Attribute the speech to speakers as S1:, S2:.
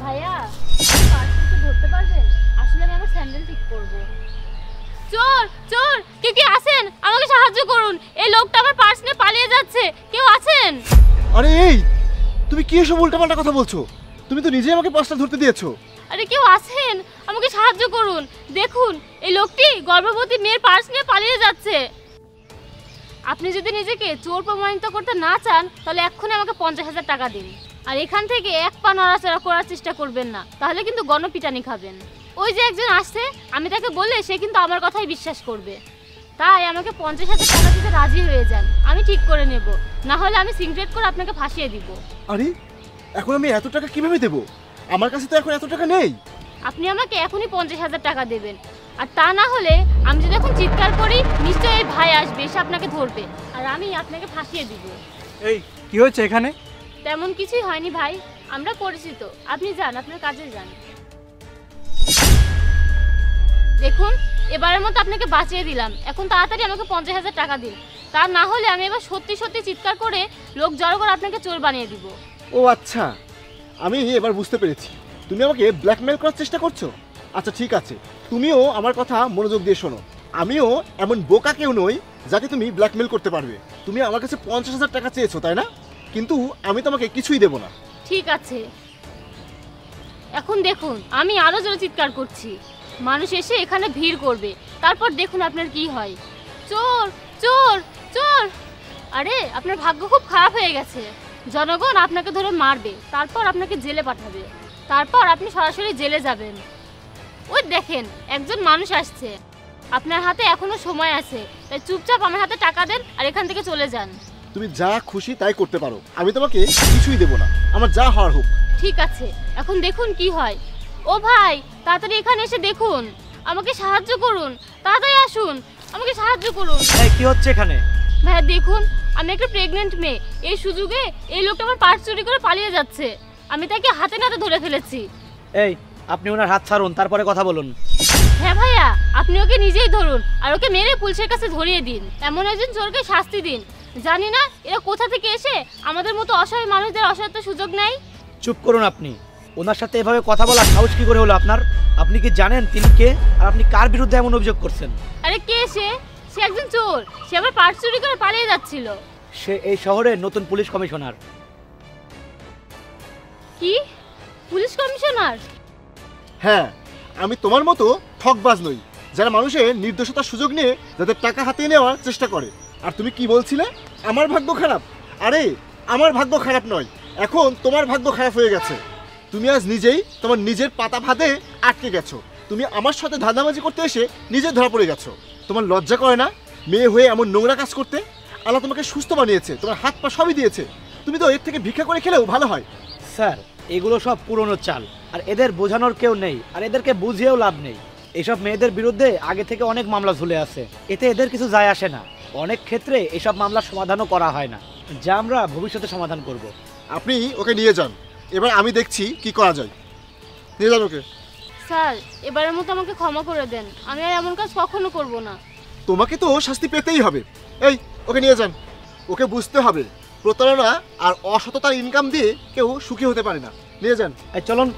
S1: ভাইয়া, পার্সটা একটু ধরতে পারবেন? আসলে আমি আমার স্যান্ডেল ঠিক করব। চোর চোর, কেউ কি আছেন? আমাকে সাহায্য করুন, এই লোকটা আমার পার্স নিয়ে পালিয়ে যাচ্ছে, কেউ আছেন?
S2: আরে এই, তুমি কি এসব উল্টাপাল্টা কথা বলছো? তুমি তো নিজেই আমাকে পার্সটা ধরতে দিয়েছো।
S1: আরে কেউ আছেন? আমাকে সাহায্য করুন। দেখুন, এই লোকটি গর্ভবতী মেয়ের পার্স নিয়ে পালিয়ে যাচ্ছে। আপনি যদি নিজেকে চোর প্রমাণিত করতে না চান তাহলে এক্ষুনি আমাকে 50,000 টাকা দিন। আর এখান থেকে এক পা নড়াচড়া করার চেষ্টা করবেন না, তাহলে কিন্তু গণপিটানি খাবেন। ওই যে একজন আসছে, আমি তাকে বললে সে কিন্তু আমার কথাই বিশ্বাস করবে। তাই আমাকে 50,000 টাকা দিতে রাজি হয়ে যান, আমি ঠিক করে নেব। না হলে আমি সিগারেট করে আপনাকে ফাঁসিয়ে দিব।
S2: আরে এখন আমি এত টাকা কিভাবে দেব? আমার কাছে তো এখন এত টাকা নেই।
S1: আপনি আমাকে এখনই 50,000 টাকা দেবেন, আর তা না হলে আমি যদি এখন চিৎকার করি নিশ্চয়ই এই ভাই আসবে, এসে আপনাকে ধরবে, আর আমি আপনাকে ফাঁসিয়ে দিব।
S3: এই কি হচ্ছে এখানে?
S1: তেমন কিছুই হয়নি ভাই, আমরা পরিচিত। আপনি যান, আপনার কাজে যান। দেখুন, এবারের মতো আপনাকে বাঁচিয়ে দিলাম, এখন তাড়াতাড়ি আমাকে 50,000 টাকা দিন। তা না হলে আমি এবার সত্যি সত্যি চিৎকার করে লোক জড়ো করে আপনাকে চোর বানিয়ে দিব।
S2: ও আচ্ছা, আমি এবার বুঝতে পেরেছি তুমি আমাকে ব্ল্যাকমেল করার চেষ্টা করছো। আচ্ছা ঠিক আছে, তুমিও আমার কথা মনোযোগ দিয়ে শোনো। আমিও এমন বোকা কেউ নই যাকে তুমি ব্ল্যাকমেল করতে পারবে। তুমি আমার কাছে 50,000 টাকা চেয়েছো, তাই না? কিন্তু আমি তোমাকে কিছুই দেব না।
S1: ঠিক আছে, এখন দেখুন আমি আরো জোরে চিৎকার করছি, মানুষ এসে এখানে ভিড় করবে, তারপর দেখুন আপনার কি হয়। চোর চোর চোর! আরে আপনার ভাগ্য খুব খারাপ হয়ে গেছে, জনগণ আপনাকে ধরে মারবে, তারপর আপনাকে জেলে পাঠাবে, তারপর আপনি সরাসরি জেলে যাবেন। ওই দেখেন একজন মানুষ আসছে, আপনার হাতে এখনো সময় আছে, তাই চুপচাপ আমার হাতে টাকা দেন আর এখান থেকে চলে যান।
S2: তুমি যা খুশি তাই করতে পারো, আমি তোমাকে কিছুই দেব না, আমার যা হওয়ার হোক।
S1: ঠিক আছে, এখন দেখুন কি হয়। ও ভাই, তাড়াতাড়ি এখানে এসে দেখুন, আমাকে সাহায্য করুন, তাড়াতাড়ি আসুন, আমাকে সাহায্য করুন।
S3: এই কি হচ্ছে এখানে?
S1: ভাই দেখুন, আমি একটা প্রেগন্যান্ট মেয়ে, এই সুযোগে এই লোকটা আমার পার্স চুরি করে পালিয়ে যাচ্ছে, আমি তাকে হাতে নাতে ধরে ফেলেছি।
S3: এই আপনি ওনার হাত ছাড়ুন, তারপরে কথা বলুন।
S1: হ্যাঁ ভাইয়া, আপনি ওকে নিজেই ধরুন আর ওকে মেরে পুলিশের কাছে ধরিয়ে দিন। এমন একজন চোরকে শাস্তি দিন, জানি না এরা কোথা থেকে এসে আমাদের মতো অসহায় মানুষদের অসহায়তার সুযোগ নেয়।
S3: চুপ করুন আপনি। ওনার সাথে এভাবে কথা বলার সাহস কি করে হলো আপনার? আপনি কি জানেন তিনি কে আর আপনি কার বিরুদ্ধে এমন অভিযোগ করছেন?
S1: আরে কে সে? সে একজন চোর, সে আমার পার্স চুরি করে পালিয়ে যাচ্ছিল।
S3: সে এই শহরের নতুন পুলিশ কমিশনার।
S1: কি? Police commissioner?
S2: হ্যাঁ, আমি তোমার মতো ঠকবাজ নই, যারা মানুষের নির্দোষতার সুযোগ নিয়ে যাদের টাকা হাতিয়ে নেওয়ার চেষ্টা করে। আর তুমি কি বলছিলে আমার ভাগ্য খারাপ? আরে আমার ভাগ্য খারাপ নয়, এখন তোমার ভাগ্য খারাপ হয়ে গেছে। তুমি আজ নিজেই তোমার নিজের পাতা ভাতে আটকে গেছো। তুমি আমার সাথে ধাঁধাবাজি করতে এসে নিজে ধরা পড়ে গেছো। তোমার লজ্জা করে না মেয়ে হয়ে এমন নোংরা কাজ করতে? আল্লাহ তোমাকে সুস্থ বানিয়েছে, তোমার হাত পা সবই দিয়েছে, তুমি তো এর থেকে ভিক্ষা করে খেলেও ভালো হয়।
S3: স্যার, এগুলো সব পুরনো চাল, আর এদের বোঝানোর কেউ নেই, আর এদেরকে বুঝিয়েও লাভ নেই। এসব মেয়েদের বিরুদ্ধে আগে থেকে অনেক মামলা ঝুলে আছে, এতে এদের কিছু যায় আসে না। অনেক ক্ষেত্রে এসব মামলার সমাধানও করা হয় না, যা আমরা ভবিষ্যতে সমাধান করব।
S2: আপনি ওকে নিয়ে যান, এবার আমি দেখছি কি করা যায়। নিয়ে যান ওকে।
S1: স্যার, এবারের মতো আমাকে ক্ষমা করে দেন, আমি আর এমন কাজ কখনো করব না।
S2: তোমাকে তো শাস্তি পেতেই হবে। এই ওকে নিয়ে যান, ওকে বুঝতে হবে প্রতারণা আর অসততার ইনকাম দিয়ে কেউ সুখী হতে পারে না। নিয়ে যান।
S3: এই চলুন।